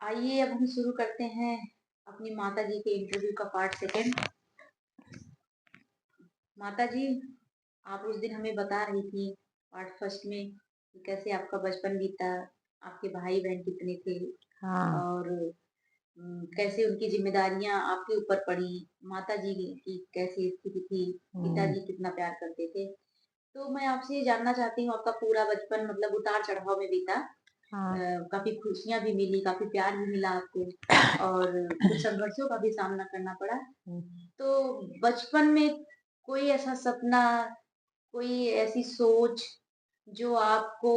आइए अब हम शुरू करते हैं अपनी माता जी के इंटरव्यू का पार्ट सेकंड। माता जी, आप उस दिन हमें बता रही थी पार्ट फर्स्ट में कि कैसे आपका बचपन बीता, आपके भाई बहन कितने थे हाँ। और कैसे उनकी जिम्मेदारियां आपके ऊपर पड़ी, माता जी की कैसी स्थिति थी, हम्म, पिताजी कितना प्यार करते थे। तो मैं आपसे ये जानना चाहती हूँ, आपका पूरा बचपन मतलब उतार चढ़ाव में बीता। हाँ। काफी खुशियां भी मिली, काफी प्यार भी मिला आपको और कुछ संघर्षों का भी सामना करना पड़ा। तो बचपन में कोई ऐसा सपना, कोई ऐसी सोच जो आपको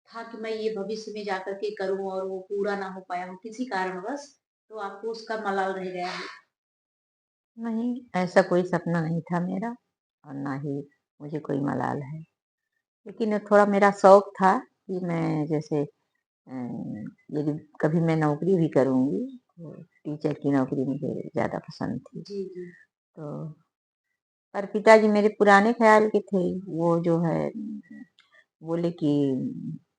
था कि मैं ये भविष्य में जाकर के करूं और वो पूरा ना हो पाया हो किसी कारणवश, तो आपको उसका मलाल रह गया है? नहीं, ऐसा कोई सपना नहीं था मेरा और ना ही मुझे कोई मलाल है। लेकिन थोड़ा मेरा शौक था कि मैं जैसे यदि कभी मैं नौकरी भी करूँगी तो टीचर की नौकरी मुझे ज़्यादा पसंद थी। जी जी। तो पर पिताजी मेरे पुराने ख़्याल के थे। वो जो है बोले कि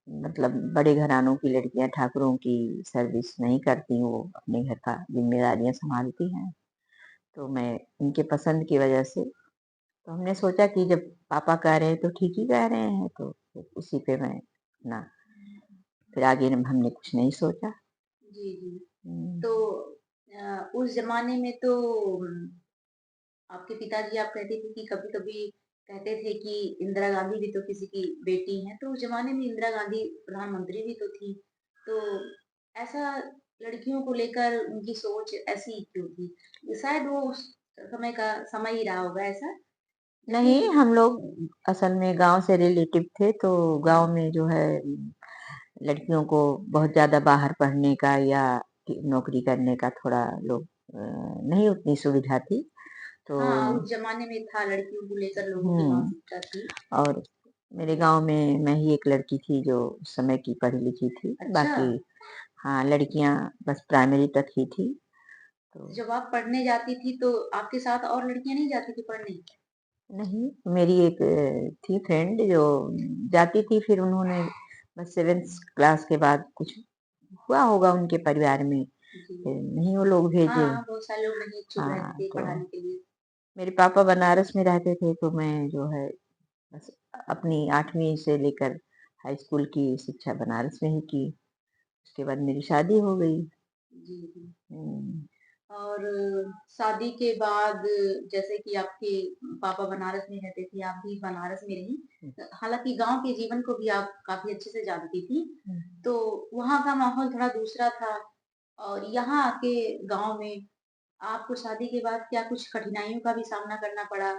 मतलब बड़े घरानों की लड़कियाँ ठाकुरों की सर्विस नहीं करती, वो अपने घर का ज़िम्मेदारियाँ सँभालती हैं। तो मैं उनके पसंद की वजह से तो हमने सोचा कि जब पापा कह रहे हैं तो ठीक ही कह रहे हैं, तो फिर उसी पे मैं अपना फिर आगे हमने कुछ नहीं सोचा। जी जी। हम्म, तो उस जमाने में तो आपके पिताजी, आप कहते थे कि कभी-कभी कहते थे कि इंदिरा गांधी भी तो किसी की बेटी हैं, तो उस जमाने में इंदिरा गांधी प्रधानमंत्री भी तो थी। तो ऐसा लड़कियों को लेकर उनकी सोच ऐसी क्यों थी? शायद वो उस समय का समय ही रहा होगा ऐसा। जैसे नहीं, हम लोग असल में गांव से रिलेटिव थे, तो गांव में जो है लड़कियों को बहुत ज्यादा बाहर पढ़ने का या नौकरी करने का थोड़ा लोग नहीं उतनी सुविधा थी। तो हाँ, उस जमाने में था, लड़कियों को लेकर लोगों की हम्म मानसिकता थी। और मेरे गांव में मैं ही एक लड़की थी जो उस समय की पढ़ी लिखी थी। अच्छा। बाकी हाँ, लड़कियां बस प्राइमरी तक ही थी। तो तो जब आप पढ़ने जाती थी तो आपके साथ और लड़कियां नहीं जाती थी पढ़ने? नहीं, मेरी एक थी फ्रेंड जो जाती थी, फिर उन्होंने बस 7th क्लास के बाद कुछ हुआ होगा उनके परिवार में, जी। फिर नहीं वो लोग भेजे। हाँ, बहुत सारे लोग नहीं इच्छुक रहते हाँ, थे तो पढ़ाने के लिए। मेरे पापा बनारस में रहते थे, तो मैं जो है बस अपनी 8वीं से लेकर हाई स्कूल की शिक्षा बनारस में ही की। उसके बाद मेरी शादी हो गई। जी जी। हम्म, और शादी के बाद जैसे कि आपके पापा बनारस में रहते थे, आप भी बनारस में रही। हालांकि गांव के जीवन को भी आप काफी अच्छे से जानती थी, तो वहाँ का माहौल थोड़ा दूसरा था। और यहाँ आके गांव में आपको शादी के बाद क्या कुछ कठिनाइयों का भी सामना करना पड़ा?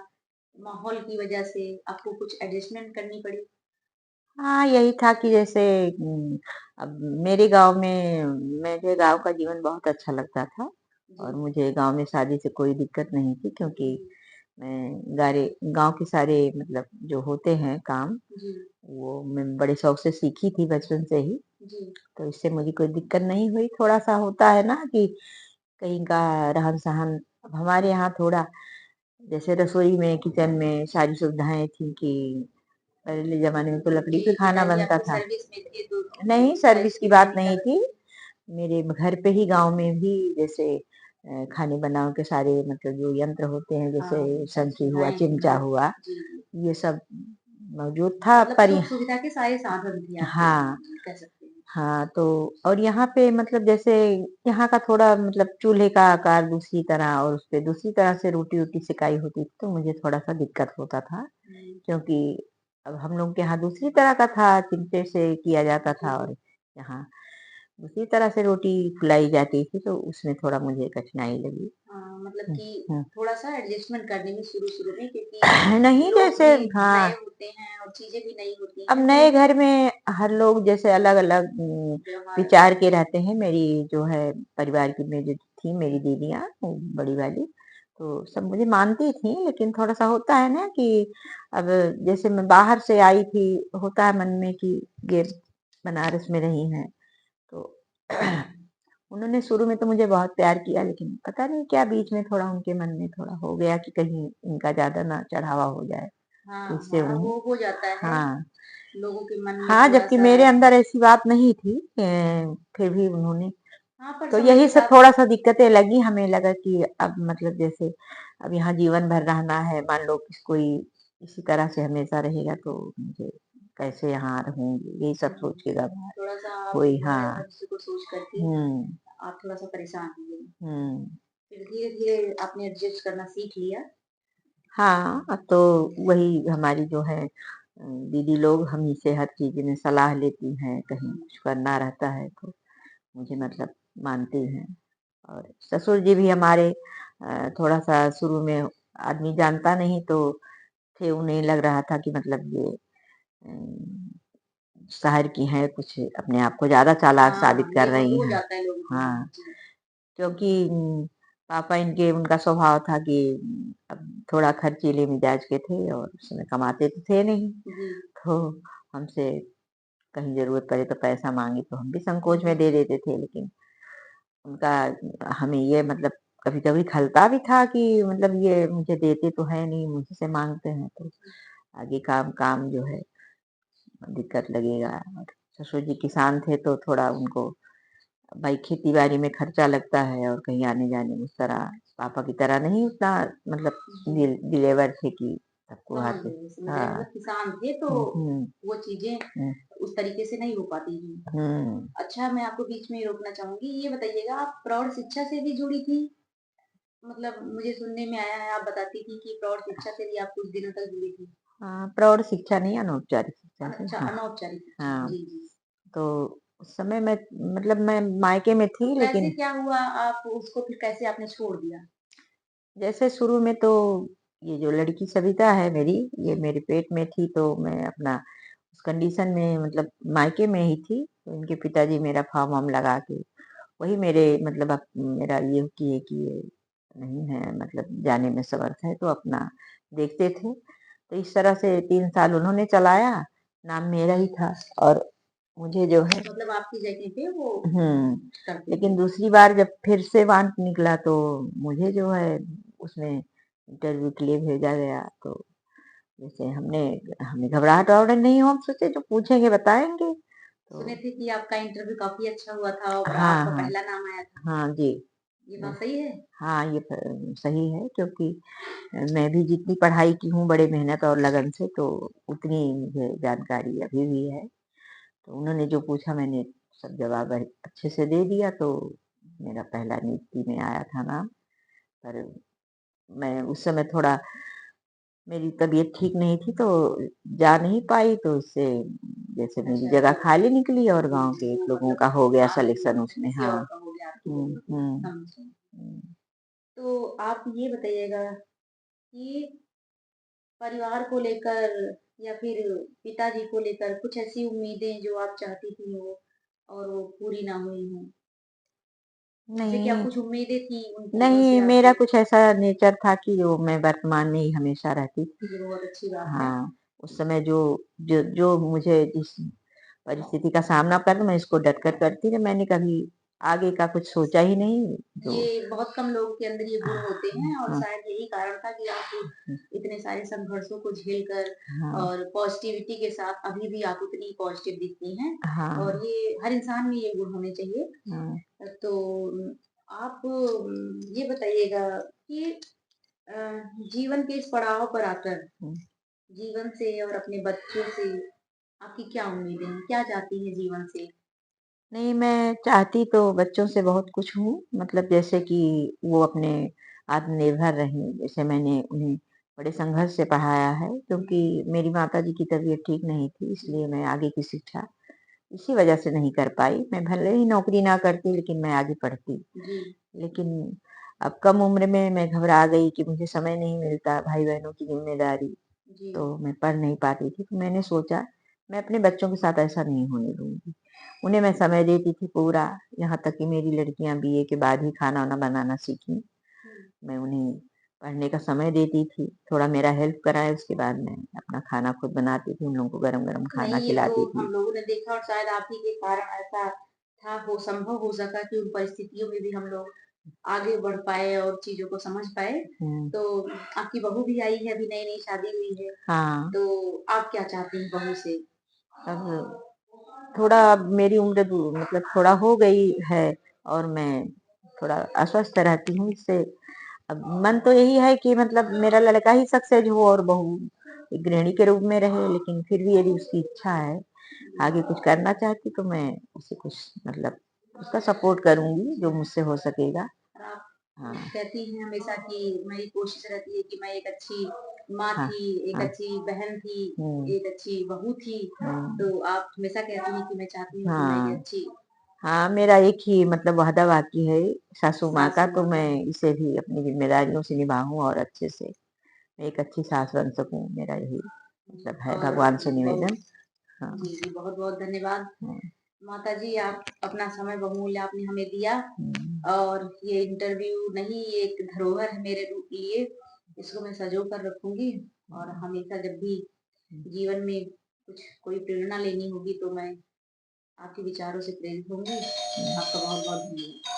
माहौल की वजह से आपको कुछ एडजस्टमेंट करनी पड़ी? हाँ, यही था कि जैसे अब मेरे गांव में मुझे गांव का जीवन बहुत अच्छा लगता था जी और मुझे गांव में शादी से कोई दिक्कत नहीं थी, क्योंकि जी मैं गारे गांव के सारे मतलब जो होते हैं काम, जी वो मैं बड़े शौक से सीखी थी बचपन से ही। जी। तो इससे मुझे कोई दिक्कत नहीं हुई। थोड़ा सा होता है ना कि कहीं का रहन सहन, अब हमारे यहाँ थोड़ा जैसे रसोई में किचन में सारी सुविधाएं थी कि पहले जमाने में तो लकड़ी जी, पे खाना पिताजी बनता आपके था। सर्विस में थे तो नहीं, सारी सर्विस की सुविधाएं बात नहीं निकाल थी। मेरे घर पे ही गांव में भी जैसे खाने बनाओ के सारे मतलब जो यंत्र होते हैं, जैसे हाँ, सारी संची हुआ, सुविधाएं चिमटा मतलब। हुआ, जी जी। ये सब मौजूद था। मतलब पर सुख सुविधा के सारे साधन थे आपके यहाँ, हाँ, जी कह सकते हैं। हाँ, तो और यहाँ पे मतलब जैसे यहाँ का थोड़ा मतलब चूल्हे का आकार दूसरी तरह और उस पे दूसरी तरह से रोटी वोटी सिकाई होती थी, तो मुझे थोड़ा सा दिक्कत होता था, हम्म, क्योंकि अब हम लोग के यहाँ दूसरी तरह का था, चिमटे से किया जाता जी। था और यहाँ दूसरी तरह से रोटी फुलाई जाती थी, तो उसमें थोड़ा मुझे कठिनाई लगी। हाँ, मतलब हम्म, कि हम्म। थोड़ा सा एडजस्टमेंट करने में शुरू शुरू में, क्योंकि नहीं, लोग जैसे भी नए हाँ, होते हैं और चीजें भी नई होती अब हैं, तो नए घर में हर लोग जैसे अलग अलग व्यवहार। विचार के रहते हैं। मेरी जो है परिवार की में जो थी मेरी दीदियाँ, वो बड़ी वाली, तो सब मुझे मानती थी, लेकिन थोड़ा सा होता है ना कि अब जैसे मैं बाहर से आई थी, होता है मन में कि ये बनारस में रही हैं, तो उन्होंने शुरू में तो मुझे बहुत प्यार किया, लेकिन पता नहीं क्या बीच में थोड़ा उनके मन में थोड़ा हो गया कि कहीं इनका ज्यादा ना चढ़ावा हो जाए, हाँ तो इससे हाँ, उन्हें वो हो जाता है हाँ, लोगों के मन में हाँ, थोड़ा जबकि सा। मेरे अंदर ऐसी बात नहीं थी। फिर भी उन्होंने हाँ, पर तो समय यही के सब साथ थोड़ा-सा दिक्कतें लगी, हमें लगा कि अब मतलब जैसे अब यहाँ जीवन भर रहना है, मान लो कि कोई इसी तरह से हमेशा रहेगा तो मुझे कैसे यहाँ रहूँगी, यही सब सोच के घबरा थोड़ा-सा आप कोई जो है हाँ। भविष्य को सोच करके हुँ, आप थोड़ा-सा परेशान हुए। हुँ। फिर धीरे-धीरे आपने एडजस्ट करना सीख लिया। हाँ, अब तो वही हमारी जो है दीदी लोग हम ही से हर चीज़ में सलाह लेती हैं, कहीं हुँ, कुछ करना रहता है तो मुझे मतलब मानती हैं। और ससुर जी भी हमारे थोड़ा-सा शुरू में आदमी जानता नहीं तो थे, उन्हें लग रहा था कि मतलब ये शहर की हैं, कुछ अपने आप को ज़्यादा चालाक साबित हाँ, कर ये रही हो हैं। जाता है लोगों के साथ। हाँ, जी, क्योंकि पापा इनके उनका स्वभाव था कि अब थोड़ा खर्चीले मिजाज के थे और उस समय कमाते तो थे नहीं, जी, तो हमसे कहीं ज़रूरत पड़े तो पैसा माँगे तो हम भी संकोच में जी, दे देते थे, लेकिन उनका हमें ये मतलब कभी-कभी खलता भी था कि मतलब ये मुझे देते तो हैं नहीं, मुझसे माँगते हैं तो आगे काम काम जो है दिक्कत लगेगा। और ससुर जी किसान थे तो थोड़ा उनको भाई खेती-बाड़ी में खर्चा लगता है और कहीं आने-जाने में उस तरह पापा की तरह नहीं उतना मतलब जी। दिलेवर थे कि सबको समझ हाथ गई, समझ गई हाँ। मतलब किसान थे तो हुँ, हुँ, वो चीज़ें हुँ, उस तरीके से नहीं हो पाती थी। हुँ। अच्छा मैं आपको बीच में रोकना चाहूँगी, ये बताइएगा आप प्रौढ़ शिक्षा से भी जुड़ी थी? मतलब मुझे सुनने में आया है आप बताती थी कि प्रौढ़ शिक्षा से भी आप कुछ दिनों तक जुड़ी थी। प्रौढ़ शिक्षा नहीं अनौपचारिक शिक्षा से अच्छा हाँ, अनौपचारिक शिक्षा, हाँ। जी, जी। तो उस समय मैं मतलब मैं मायके में तो थी कैसे लेकिन क्या हुआ आप उसको फिर कैसे आपने छोड़ दिया? जैसे शुरू में तो ये जो लड़की सविता है मेरी, ये मेरे पेट में थी तो मैं अपना उस कंडीशन में मतलब मायके में ही थी, तो इनके पिताजी मेरा फ़ॉर्म-वॉर्म लगा के वही मेरे मतलब अब मेरा ये किए कि ये नहीं है मतलब जाने में समर्थ है तो अपना देखते थे। तो इस तरह से 3 साल उन्होंने चलाया, नाम मेरा ही था और मुझे जो है मतलब आपकी जगह पे वो हुँ, करते लेकिन थे। दूसरी बार जब फिर से वांट निकला तो मुझे जो है उसमें इंटरव्यू के लिए भेजा गया तो जैसे हमें घबराहट-वबराहट नहीं हो, हम सोचे जो पूछेंगे बताएँगे। सुने तो थे कि आपका इंटरव्यू काफ़ी अच्छा हुआ था और हाँ, आपका हाँ। पहला नाम आया था। हाँ जी। ये मैं बात सही है? हाँ, ये सही है क्योंकि मैं भी जितनी पढ़ाई की हूँ बड़े मेहनत और लगन से तो उतनी मुझे जानकारी अभी भी है। तो उन्होंने जो पूछा मैंने सब जवाब अच्छे से दे दिया तो मेरा पहला नियुक्ति में आया था नाम। पर मैं उस समय थोड़ा मेरी तबीयत ठीक नहीं थी तो जा नहीं पाई तो उससे जैसे मेरी अच्छा जगह तो खाली निकली और जी, गाँव के वो एक लोगों मतलब का हो गया आगे सिलेक्शन उसमें। किसी हाँ। और का हो गया आपकी हुँ, जगह पे, हुँ, समझी। हुँ। तो आप ये बताइएगा कि परिवार को लेकर या फिर पिताजी को लेकर कुछ ऐसी उम्मीदें जो आप चाहती थी हो और वो पूरी ना हुई हों? जैसे कि आप नहीं, कुछ उम्मीदें थी नहीं उनसे मेरा आपकी, कुछ ऐसा नेचर था कि जो मैं वर्तमान में ही हमेशा रहती थी। ये बहुत अच्छी बात है। हाँ, उस समय जो जो जो मुझे जिस परिस्थिति का सामना करना मैं इसको डट कर करती रही। मैंने कभी आगे का कुछ सोचा ही नहीं जो ये बहुत कम लोगों के अंदर ये गुण होते हैं और हाँ, शायद यही कारण था कि आप इतने सारे संघर्षों को झेल कर हाँ, और पॉजिटिविटी के साथ अभी भी आप उतनी पॉजिटिव दिखती हैं हाँ, और ये हर इंसान में ये गुण होने चाहिए। हाँ। तो आप ये बताइएगा कि अ, जीवन के इस पड़ाव पर आकर हुँ। जीवन से और अपने बच्चों से आपकी क्या उम्मीदें हैं? क्या चाहती हैं जीवन से? नहीं, मैं चाहती तो बच्चों से बहुत कुछ हूँ, मतलब जैसे कि वो अपने आत्मनिर्भर रहें, जैसे मैंने उन्हें बड़े संघर्ष से पढ़ाया है क्योंकि मेरी माताजी की तबीयत ठीक नहीं थी, इसलिए मैं आगे की शिक्षा इसी वजह से नहीं कर पाई। मैं भले ही नौकरी ना करती लेकिन मैं आगे पढ़ती। जी, लेकिन अब कम उम्र में मैं घबरा गई कि मुझे समय नहीं मिलता, भाई-बहनों की ज़िम्मेदारी, जी, तो मैं पढ़ नहीं पाती थी। तो मैंने सोचा मैं अपने बच्चों के साथ ऐसा नहीं होने दूँगी। उन्हें मैं समय देती थी पूरा, यहाँ तक कि मेरी लड़कियाँ बीए के बाद ही खाना-वाना बनाना सीखीं। हुँ। मैं उन्हें पढ़ने का समय देती थी, थोड़ा मेरा हेल्प कराया उसके बाद मैं अपना खाना खुद बनाती थी, उन लोगों को गरम-गरम खाना नहीं, ये तो खिलाती हम थी। लोगों ने देखा और शायद आप ही के कारण ऐसा था हो संभव हो सका कि उन परिस्थितियों में भी हम लोग आगे बढ़ पाए और चीज़ों को समझ पाए। हुँ, तो आपकी बहू भी आई है, अभी नई-नई शादी हुई है, हाँ, तो आप क्या चाहती हैं बहू से? अब थोड़ा अब मेरी उम्र मतलब थोड़ा हो गई है और मैं थोड़ा अस्वस्थ रहती हूँ इससे। अब मन तो यही है कि मतलब मेरा लड़का ही सक्सेस हो और बहू एक गृहिणी के रूप में रहे, लेकिन फिर भी यदि उसकी इच्छा है, आगे कुछ करना चाहती तो मैं उसे कुछ मतलब उसका सपोर्ट करूँगी जो मुझसे हो सकेगा। और आप हाँ, कहती हैं हमेशा कि मेरी कोशिश रहती है कि मैं एक अच्छी माँ हाँ, थी, एक हाँ। अच्छी बहन थी, हुँ, एक अच्छी बहू थी, हुँ। तो आप हमेशा कहती हैं कि मैं चाहती हूँ कि मैं एक हाँ, अच्छी हाँ, मेरा एक ही मतलब वादा बाकी है सासू माँ का, सासू तो माँ का। मैं इसे भी अपनी ज़िम्मेदारियों से निभाऊँ और अच्छे से मैं एक अच्छी सास बन सकूँ, मेरा यही मतलब है और भगवान से बहु निवेदन। हाँ, जी, जी, बहुत-बहुत धन्यवाद। हाँ, माताजी आप अपना समय बहुमूल्य आपने हमें दिया हुँ, और ये इंटरव्यू नहीं, ये एक धरोहर है मेरे लिए। इसको मैं सँजो कर रखूँगी और हमेशा जब भी हुँ, जीवन में कुछ कोई प्रेरणा लेनी होगी तो मैं आपके विचारों से प्रेरित होंगी। हुँ। आपका बहुत-बहुत धन्यवाद।